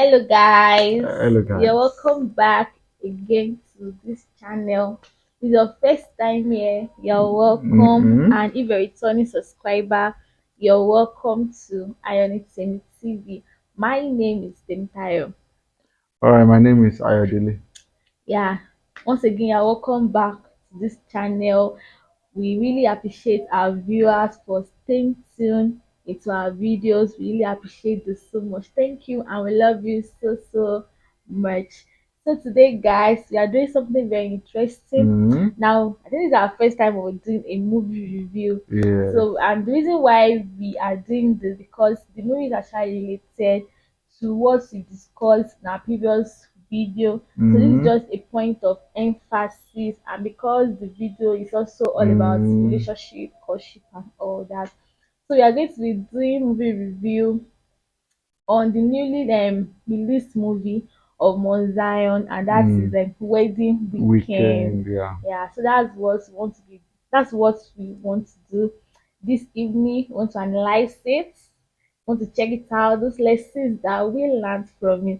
Hello guys, Hello, you're guys. welcome back again to this channel. If it's your first time here, you're welcome, Mm-hmm. and if you're a returning subscriber, you're welcome to Ayonitemitv. My name is Temitayo. All right, my name is Ayodele. Yeah, once again, you're welcome back to this channel. We really appreciate our viewers for staying tuned into our videos. We really appreciate this so much. Thank you, and we love you so much. So today, guys, we are doing something very interesting. Mm-hmm. Now, I think this is our first time we're doing a movie review. Yes. So, and the reason why we are doing this because the movie is actually related to what we discussed in our previous video. So this is Mm-hmm. just a point of emphasis, and because the video is also all about Mm-hmm. relationship, courtship, and all that. So we are going to be doing movie review on the newly released movie of Mount Zion, and that is Mm. Wedding Weekend. Weekend, yeah. Yeah, so that's what we want to be. That's what we want to do this evening. We want to analyze it. Want to check it out. Those lessons that we learned from it.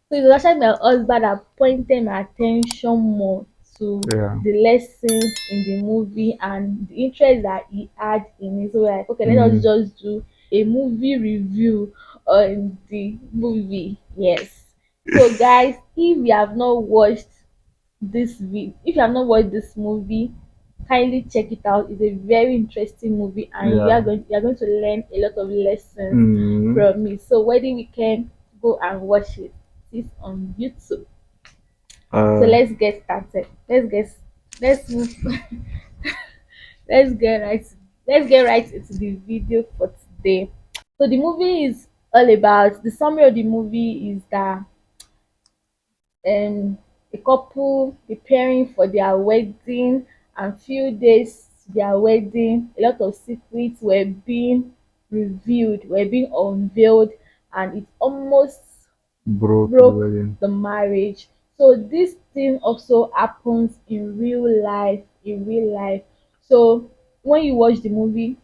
So it was actually my husband that pointed my attention more to Yeah. the lessons in the movie and the interest that he had in it. So we're like, okay, let us Mm. just do a movie review on the movie. Yes. So guys, if you have not watched this movie, kindly check it out. It's a very interesting movie, and Yeah. you are going to learn a lot of lessons Mm. from it. So wedding weekend, go and watch it. It's on YouTube. So Uh, let's get started. Let's move let's get right let's get right into the video for today. So the movie is all about the summary of the movie is that a couple preparing for their wedding, and few days to their wedding, a lot of secrets were being unveiled, and it almost broke the broke wedding. the marriage. So this thing also happens in real life. So when you watch the movie,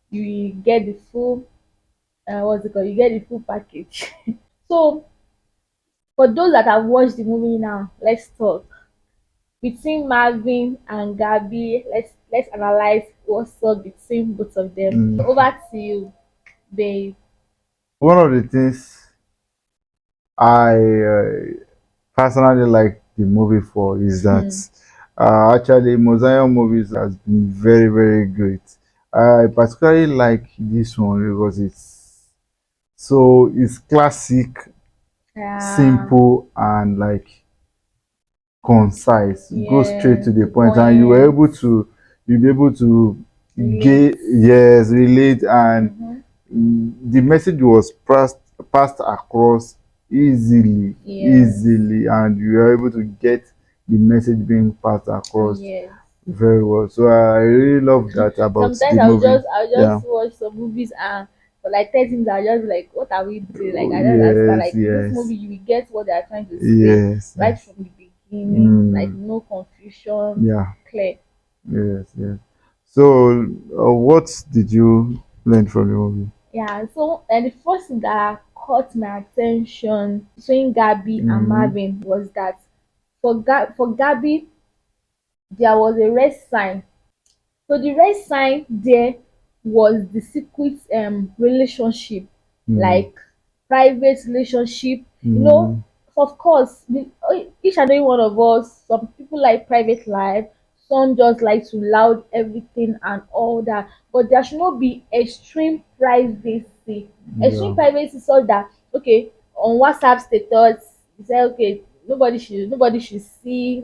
you get the full what's it called? You get the full package. So for those that have watched the movie now, let's talk. Between Marvin and Gabby, let's analyze what's up between both of them. Mm. Over to you, babe. One of the things I personally like the movie for is that Hmm. actually Mosaic movies has been very, very great. I particularly like this one because it's classic, Yeah. simple, and like concise. Go straight Yes. to the The point, and you were point. able to you'll be able to Relate. get, yes, relate, and Mm-hmm. the message was passed across Yes. easily, and you are able to get the message being passed across Yes. very well. So I really love that about Sometimes the movie. I'll Yeah. just watch some movies, and for like 30 minutes I'll just be like, what are we doing? Like Oh, I don't understand. yes, Like this yes, movie you will get what they are trying to say yes, right yes. from the beginning, like Mm, no confusion, yeah, clear. yes, yes. So, what did you learn from the movie? Yeah, so and the first thing that caught my attention between Gabby and Mm, Marvin was that for Gabby there was a red sign. So the red sign there was the secret relationship, mm, like private relationship. You know, mm, of course, each and every one of us, some people like private life, some just like to loud everything and all that. But there should not be extreme privacy. Extreme yeah. privacy so that okay, on WhatsApp status, you say okay, nobody should see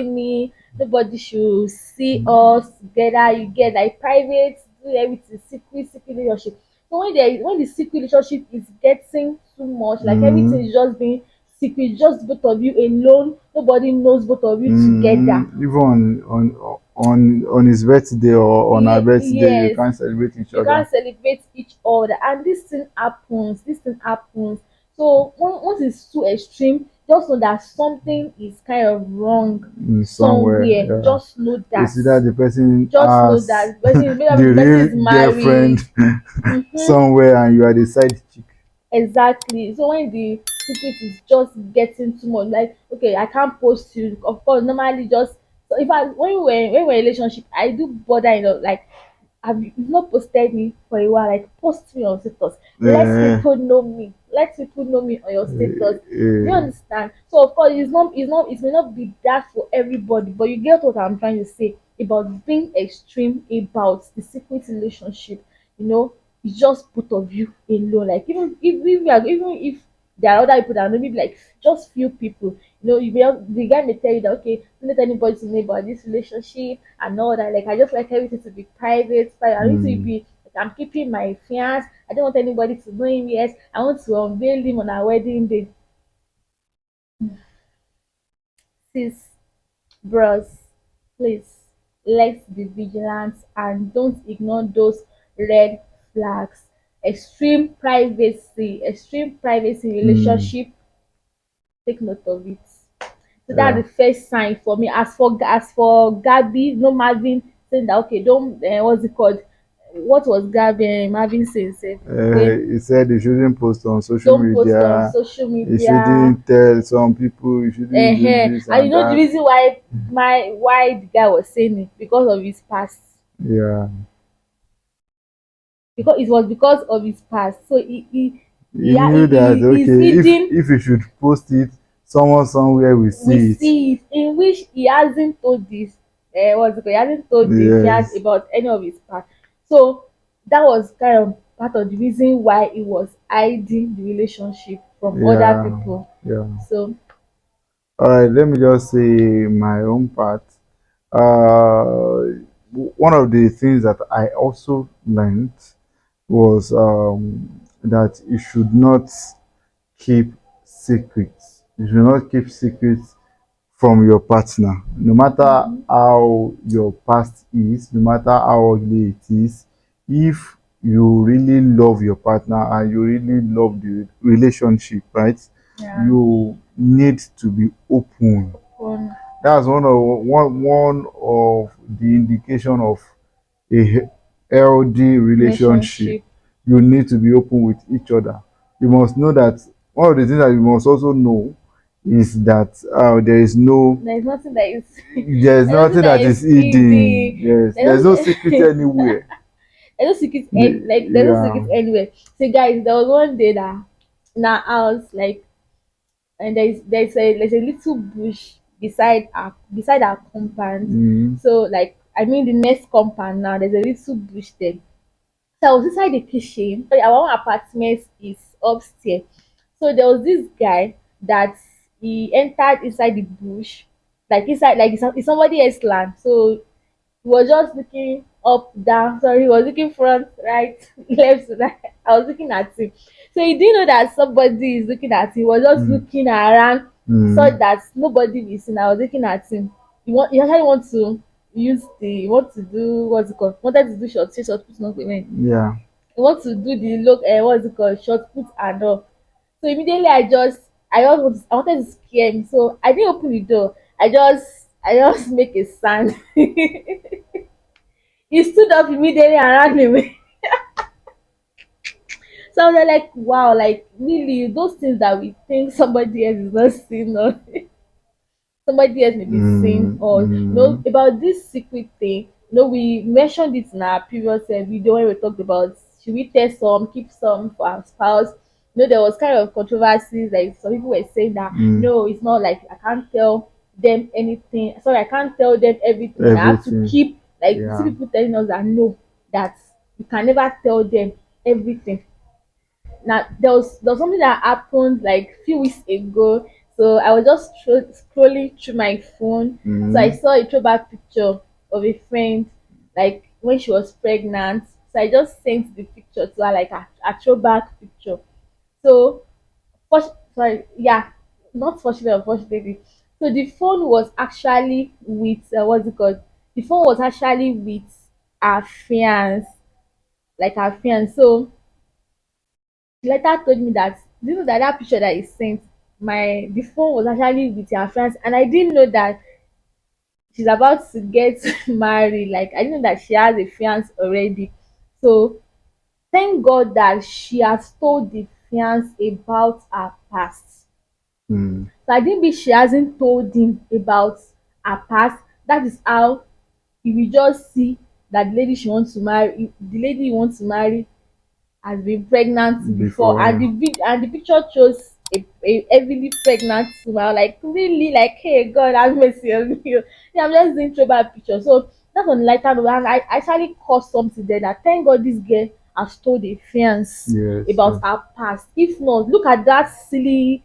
me, nobody should see us together. You get like private, do everything secret relationship. So when the secret relationship is getting too much, like everything Mm, is just being secret, just both of you alone, nobody knows both of you together. even on his birthday or on our birthday, you Yes, can't celebrate each you other. can't celebrate each other, and this thing happens. So once it's too extreme, just know that something is kind of wrong Somewhere, somewhere. yeah. It's either the person Just know has that the person, maybe the the person real is girlfriend married. Mm-hmm. somewhere, and you are the side chick. Exactly. So when the secret is just getting too much. Like, okay, I can't post you. Of course, normally just so if I when we're in relationship, I do bother, like, have you you've not posted me for a while, like post me on status. Let uh, people know me. Let people know me on your status. Do you uh, understand? So of course it's not it may not be that for everybody, but you get what I'm trying to say about being extreme about the secret relationship. It's just both of you alone. Like, even if there are other people that maybe like just few people, the guy may tell you that, okay, don't let anybody to know about this relationship and all that. Like, I just like everything to be private. I need to mm, be like, I'm keeping my fiance. I don't want anybody to know him yet. I want to unveil him on our wedding day. Sis, bros, please, let's be vigilant and don't ignore those red flags. Extreme privacy mm. relationship, take note of it. So that's Yeah. the first sign for me. As for Gabby, no Marvin saying that, okay, don't what's it called? What was Gabby Marvin saying? Say, okay, He said you shouldn't post on social don't post on media. social You media. shouldn't tell some people. You shouldn't do this And and the that. reason why the guy was saying it because of his past. Yeah. Because it was because of his past. So He knew that he's okay, hidden. if you should post it, someone somewhere will We see it. see it in which he hasn't told this what's it called? He hasn't told the fiance Yes. about any of his past. So that was kind of part of the reason why he was hiding the relationship from other Yeah. people. Yeah. So All right. Let me just say my own part. One of the things that I also learned was that you should not keep secrets. You should not keep secrets from your partner, no matter mhm, how your past is, no matter how ugly it is. If you really love your partner and you really love the relationship, right? yeah, You need to be open. open That's one of the indication of a healthy relationship. relationship. You need to be open with each other. You must know that one of the things that you must also know is that there is There's nothing nothing that that is is hidden. hidden. Yes, there's no There's secret no, anywhere. there's no secret like there's no Yeah. secret anywhere. So guys, there was one day that in our house, like, and there's a little bush beside our compound. Mm, So, like, I mean the next compound now, there's a little bush there. So I was inside the kitchen. Our own apartment is upstairs. So there was this guy that he entered inside the bush, like inside, like it's somebody else's land. So he was just looking up, down. Sorry, he was looking front, right, left, right. I was looking at him. So he didn't know that somebody is looking at him. He was just mm, looking around so mm. that nobody will see. I was looking at him. He actually want to do what's it called? Wanted to do short put not payment. Yeah. He want to do the look what's it called? Short put and all. So immediately I wanted to scare him. So I didn't open the door. I just make a sound. He stood up immediately and ran away. So I was like, wow, like really, those things that we think somebody else is not seeing, or somebody else may be seeing, Mm, or mm. about this secret thing. We mentioned it in our previous video when we talked about should we tell some, keep some for our spouse. There was kind of controversies, like some people were saying that Mm. no, it's not like I can't tell them anything. Sorry, I can't tell them everything. I have to Everything. keep, like, you see Yeah. people telling us that no, that you can never tell them everything. Now there was something that happened like few weeks ago. So I was just scrolling through my phone. So I Mm, saw a throwback picture of a friend, like when she was pregnant. So I just sent the picture to her, like a throwback picture. So sorry, yeah, not fortunately, unfortunately. So the phone was actually with what's it called? The phone was actually with our fiance, like our fiance. So she later told me that, do you know that that picture that he sent, the phone was actually with her friends, and I didn't know that she's about to get married. Like, I didn't know that she has a fiance already. So thank God that she has told the fiance about her past. Mm. So I think she hasn't told him about her past. That is how he will just see that the lady she wants to marry, the lady he wants to marry has been pregnant before, and Before, and the picture shows a heavily pregnant woman. Like really, like hey God, have mercy on me. Yeah, I'm just doing throwback picture. So that's on lighter note, and I actually caused something there that thank God this girl has told a fiance yes, about yes. her past. If not, look at that silly,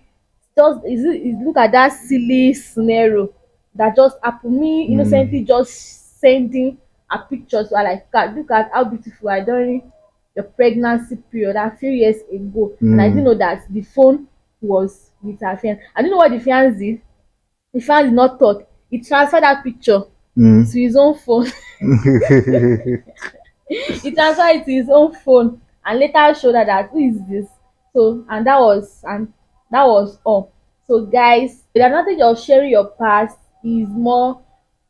just look at that silly scenario that just happened. Me Mm. innocently just sending a picture to her like, God, look at how beautiful I during your pregnancy period a few years ago, and I didn't Mm. know that the phone was with her fiance. I didn't know what the fiance did. The fiance did not talk. He transferred that picture Mm. to his own phone. He transferred it to his own phone and later showed her that who is this. So that was all. So guys, the advantage of sharing your past is more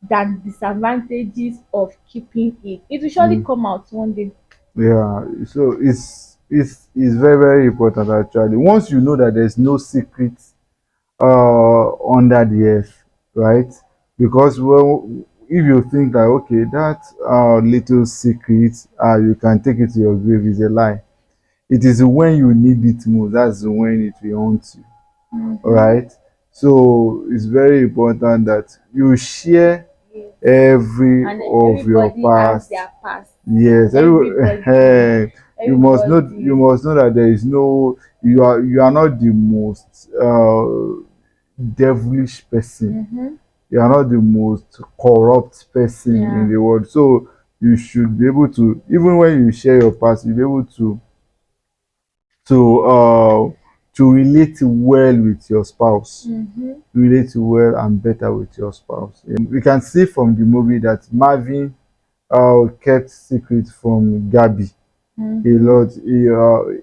than disadvantages of keeping it. It will surely Mm. come out one day. Yeah, so it's very very important actually. Once you know that there's no secret under the earth, right? Because well, if you think that okay, that little secret you can take it to your grave is a lie. It is when you need it most, that's when it will haunt you. All Mm-hmm. right. So it's very important that you share Yes. every And of your everybody has past. their past. Yes, Everybody, you everybody. must know that there is no you are not the most devilish person. Mm-hmm. You are not the most corrupt person in Yeah. the world. So you should be able to, even when you share your past, you'll be able to uh to relate well with your spouse. Mm-hmm. Relate well and better with your spouse. We can see from the movie that Marvin kept secret from Gabby a Mm-hmm. lot.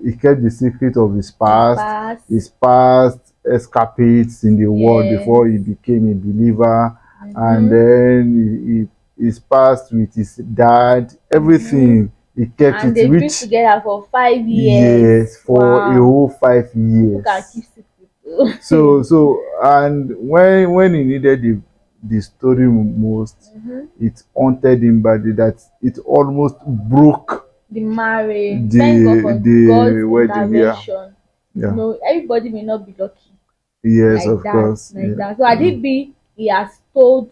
He kept the secret of His past. his past escapades in the world Yes. before he became a believer, and Mm-hmm. then his past with his dad, Mm-hmm. everything he kept And it, they've been which together for 5 years. yes, for a Wow. whole five People can years. keep secret. So and when he needed the story most, Mm-hmm. it haunted him badly that it almost broke The marriage. Thank God the for God's the wedding. Yeah, intervention. yeah, Everybody may not be lucky yes, of course, like yeah. that. So Adibi, he has told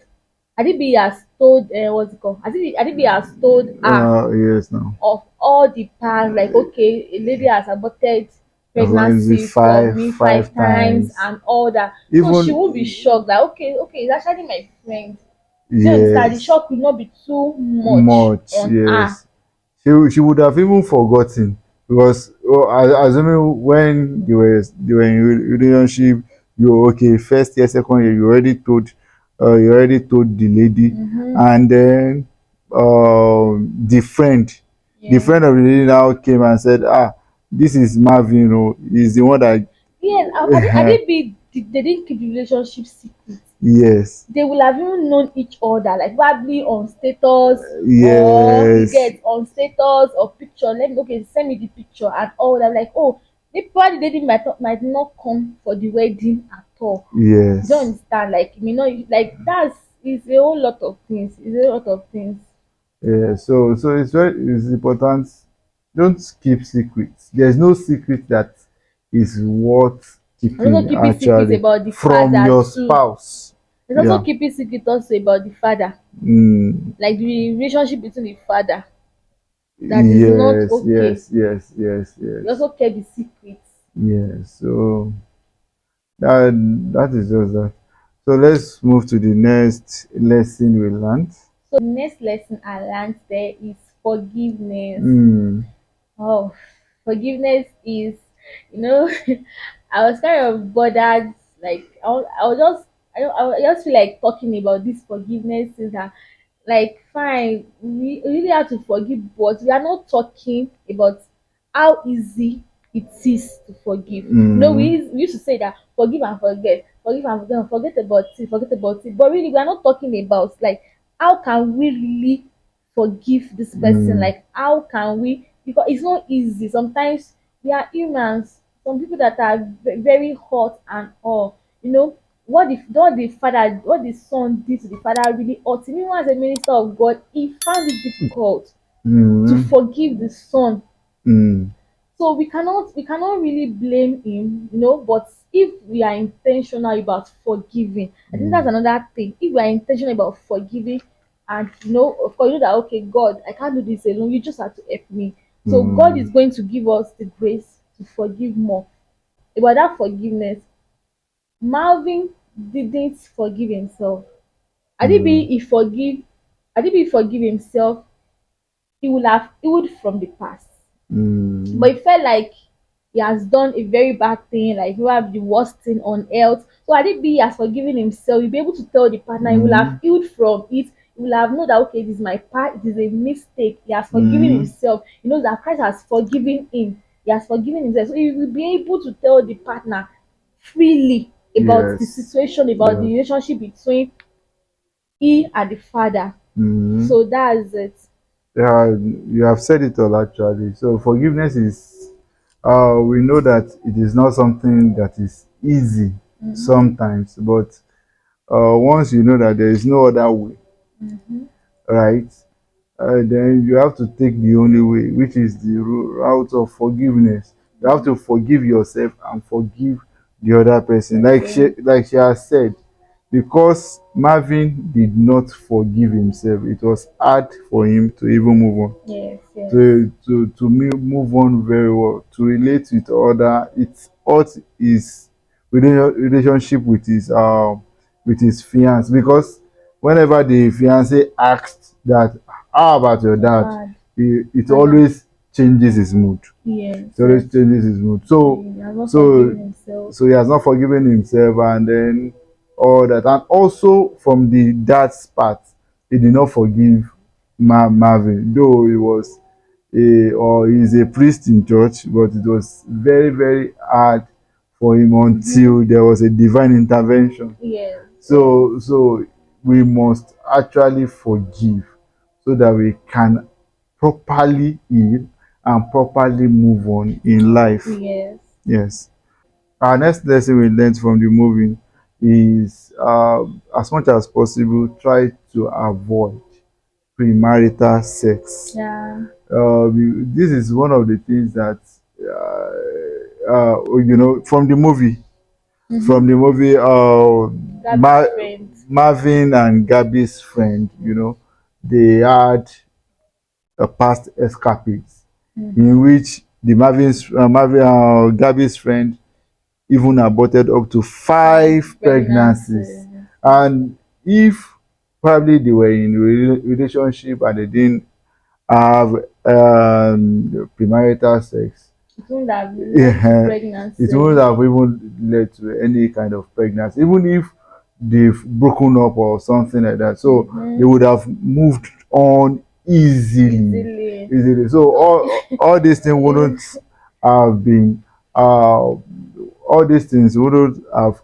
Adibi has told what's it called? Adibi has told her Yes, now of all the past, like okay, a lady has aborted is it pregnancy for me five 5 times times? and all that. So she won't be Even shocked that okay, it's actually my friend. Do you understand? The yes, shock will not be too much much, on her. yes. She would have even forgotten because assuming when they were in relationship, you okay first year, second year, you already told the lady, Mm-hmm. and then the the Yes. friend of the lady now came and said, ah, this is Marvin, you know, he's the one that Yes. Adibi, they didn't keep the relationship secret. yes, They will have even known each other, like probably on status or you yes, get on status or picture. Let me okay, send me the picture and all that. Like, oh, they probably dating might not come for the wedding at all. You don't yes. understand? Like, you know, like that's is a whole lot of things. It's a lot of things. Yeah, so it's important. Don't keep secrets. There's no secret that is worth And also keeping keeping secrets actually about the from father your too. spouse. There's also Yeah. keeping secret also about the father, Mm, like the relationship between the father. That is not yes, okay. You yes, also kept the secrets. yes. So that that is just that. So let's move to the next lesson we learned. So the next lesson I learned there is forgiveness. Mm, Oh, forgiveness is, you know, I was kind of bothered. Like I was just, I just feel like talking about this forgiveness is that, like, fine, we really have to forgive, but we are not talking about how easy it is to forgive. mm, We used to say that forgive and forget forget about it. But really, we are not talking about like how can we really forgive this person? mm, Like, how can we? Because it's not easy. Sometimes we are humans. some people that are very hot and all, you know, what the son did to the father really hurt him. Even as a minister of God, he found it difficult to Mm, forgive the son. mm, So we cannot really blame him, you know, but if we are intentional about forgiving, I think that's mm, another thing. If we are intentional about forgiving, and you know, of course, you know that, okay, God, I can't do this alone, you just have to help me. So God mm, is going to give us the grace to forgive more. About that forgiveness, Marvin didn't forgive himself. Adibi mm, he forgive Adibi forgive himself, he would have healed from the past. But mm, it felt like he has done a very bad thing, like probably the worst thing on earth. So I think he has forgiven himself. He'll be able to tell the partner, he will have mm, healed from it. He will have known that, okay, this is my part, it is a mistake. He has forgiven mm. himself. He knows that Christ has forgiven him. He has forgiven himself. So he will be able to tell the partner freely about the Yes. situation, about the Yeah. relationship between he and the father. Mm. So that's it. Yeah, you have said it all actually. So forgiveness is, we know that it is not something that is easy Mm-hmm. sometimes, but once you know that there is no other way, Mm-hmm. right? Then you have to take the only way, which is the route of forgiveness. You have to forgive yourself and forgive the other person. Okay. Like she has said, because Marvin did not forgive himself, it was hard for him to even move on. Yes, yes. Move on very well, to relate with other. It's what his relationship with his fiance, because whenever the fiance asked that, how about your Your dad, dad. it Oh yeah. always changes his mood. Yes, It always yes. changes his mood. He has not So forgiven himself. so he has not forgiven himself, and then all that. And also from the dad's part, he did not forgive Marvin, though he was he's a priest in church, but it was very, very hard for him Mm-hmm. until there was a divine intervention. Yes, yes. So we must actually forgive so that we can properly heal and properly move on in life. Yes. Yes. Our next lesson we learned from the movie is, as much as possible, try to avoid premarital sex. Yeah. This is one of the things that, from the movie, Mm-hmm. from the movie, Gabby's friend. Marvin and Gabby's friend, they had a past escapades Mm-hmm. in which Gabby's friend even aborted up to Five five pregnancies. pregnancy. And if probably they were in relationship and they didn't have premarital sex, It wouldn't have led to yeah, it pregnancy. wouldn't have even led to any kind of pregnancy, even if they've broken up or something like that. So they Mm-hmm. would have moved on easily, Easily. easily. So So all these things wouldn't have been, all these things wouldn't have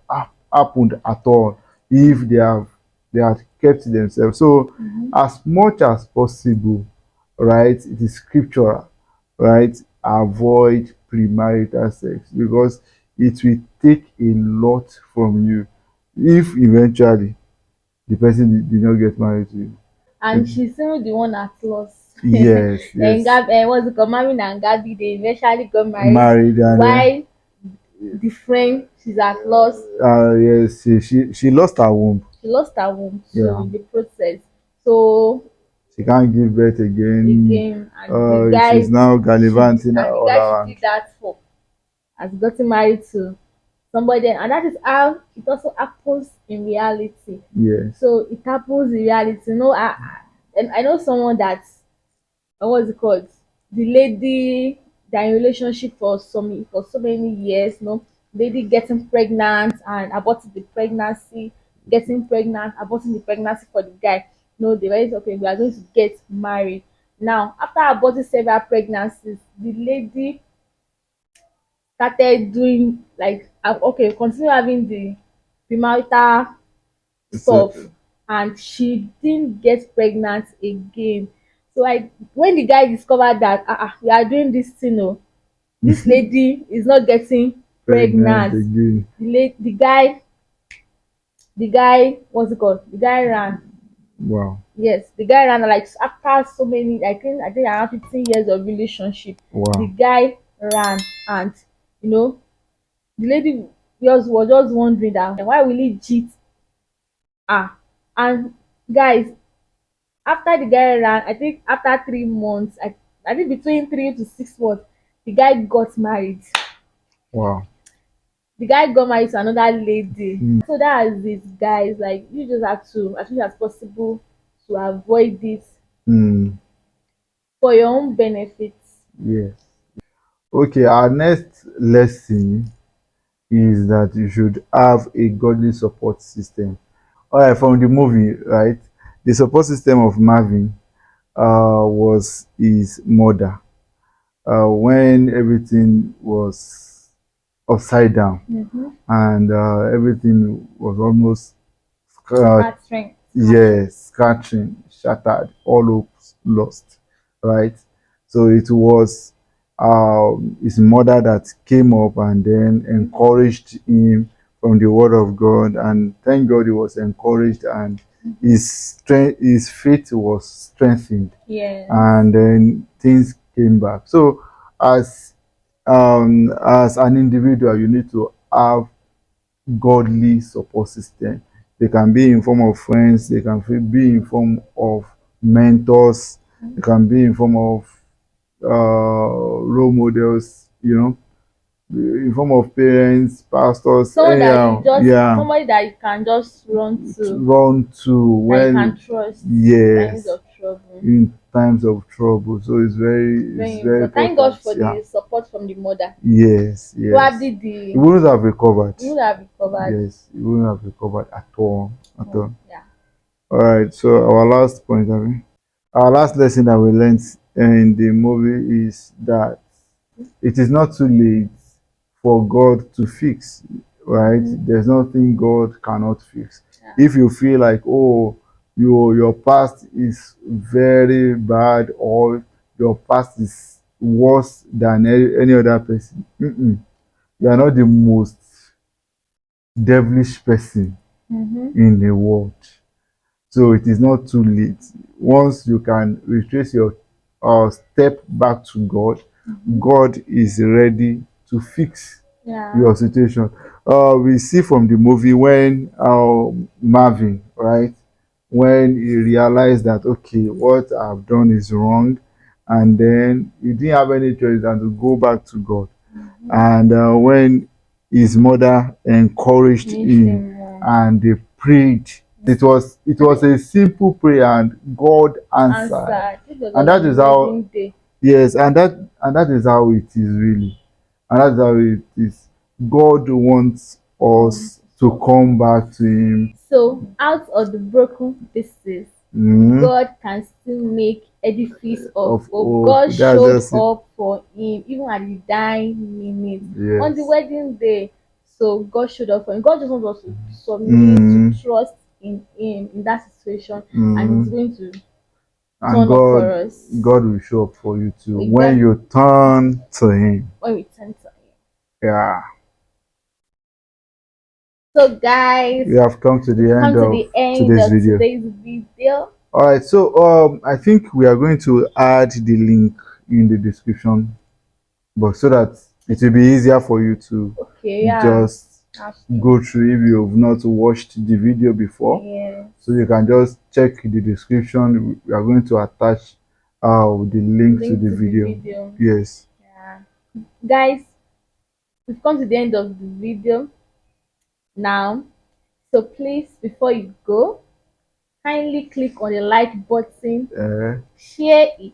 happened at all if they had kept themselves. So mm-hmm. as much as possible, right? It is scriptural, right? Avoid premarital sex, because it will take a lot from you if eventually the person did not get married to you. And she's still the one at loss. Yes, And yes. what's it called? Marvin and Gabby, they eventually got married. Married, and While the friend, she's at loss. yes, she lost her womb. She lost her womb too Yeah, in the process. So she can't give birth again. again, and the She's guy now gallivanting and the all guy she around. did that for has gotten married to somebody, and that is how it also happens in reality. Yes. So it happens in reality. And I know someone that, what's it called? The lady, they're in relationship for so many years, lady getting pregnant and aborting the pregnancy, getting pregnant, aborting the pregnancy for the guy. No, they were okay, we are going to get married. Now, after aborting several pregnancies, the lady started doing like, okay, continue having the premarital So stuff, and she didn't get pregnant again. So I when the guy discovered that we are doing this thing, this lady is not getting Pregnant pregnant. again. The guy, what's it called? The guy ran. Wow. Yes, the guy ran like after so many. I think around 15 years of relationship. The Wow. guy ran, and you know the lady was just wondering that why will he cheat. And guys, after the guy ran, I think after 3 months, I think between 3 to 6 months, the guy got married. Wow. The guy got married to another lady. Mm. So that is it, guys. Like, you just have to, as much as possible, to avoid this Mm. for your own benefits. Yes. Okay, our next lesson is that you should have a godly support system. All right, from the movie, right? The support system of Marvin was his mother. When everything was upside down Mm-hmm. and everything was almost uh, Scattering. yes, scattering, shattered, all hopes lost, right? So it was his mother that came up and then encouraged him from the word of God, and thank God he was encouraged, and his faith was strengthened, Yes. and then things came back. So as as an individual, you need to have godly support system. They can be in form of friends, they can be in form of mentors, they can be in form of role models, in form of parents, pastors, Someone that you anyhow, just, yeah, somebody that you can just run to to, run to that you can when, trust in times yes, of trouble. in times of trouble. So it's Very very important. Thank God important. for Yeah. the support from the mother. Yes, yes. Probably He wouldn't have recovered. you would have recovered. Yes, he wouldn't have recovered at all. At all. Yeah. All right. So our last point, our last lesson that we learned in the movie is that it is not too late for God to fix. Right? There's nothing God cannot fix. Yeah. If you feel like, oh, your past is very bad, or your past is worse than any other person, you are not the most devilish person Mm-hmm. in the world. So it is not too late. Once you can retrace your step back to God, God is ready to fix Yeah. your situation. We see from the movie when Marvin, right, when he realized that, okay, what I've done is wrong, and then he didn't have any choice than to go back to God. And when his mother encouraged him More. and they prayed, it was a simple prayer, and God answered. Answer. This was And on that the is how, wedding day. yes, and that is how it is really. And that's how it is. God wants us to come back to him. So, out of the broken pieces, Mm, God can still make edifice of of hope. hope. God That's showed just it. up for him even at the dying minute on the Yes. wedding day. So God showed up for him. God just wants us to submit, to Mm, trust in him in that situation, and he's mm. going to And turn up for us. God will show up for you too We when got you turn to him. when we turn to him. Yeah. So guys, We have come to the we've end come to of the end today's of video. today's video. All right, so I think we are going to add the link in the description, but so that it will be easier for you to Okay, yeah. just go through if you've not watched the video before. Yeah. So you can just check the description. We are going to attach the link to the video. Yes. Yeah. Guys, we've come to the end of the video now. So please, before you go, kindly click on the like button, Uh, share it.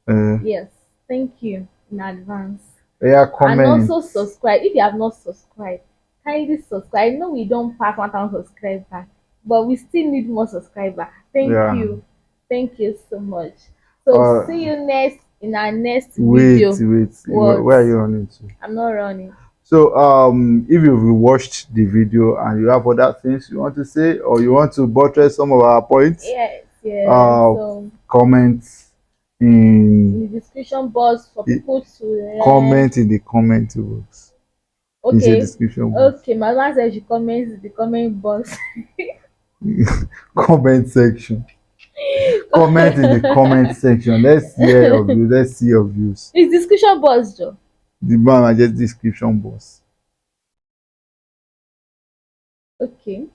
uh, Yes, thank you in advance. yeah, And comment. also subscribe. If you have not subscribed, kindly subscribe. I know we don't pass 1,000 subscribers, but we still need more subscribers. Thank Yeah. you. Thank you so much. So Uh, see you next in our next wait, video. wait. What? Where are you running to? I'm not running. So, if you've watched the video and you have other things you want to say, or you want to buttress some of our points, Yes, yes. uh, So comment in in the description box for the people to learn. comment in the comment box. You say Okay, description box. okay. My husband said she comments in the comment box. Comment section. Comment in the comment section. Let's hear of you. Let's see your views. It's description box, Joe. The man are just description box. Okay.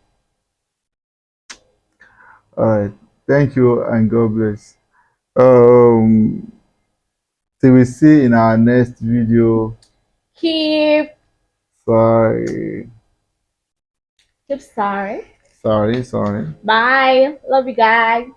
All right. Thank you and God bless. Um, till we see in our next video. Keep Sorry, keep sorry. sorry. Bye. Love you guys.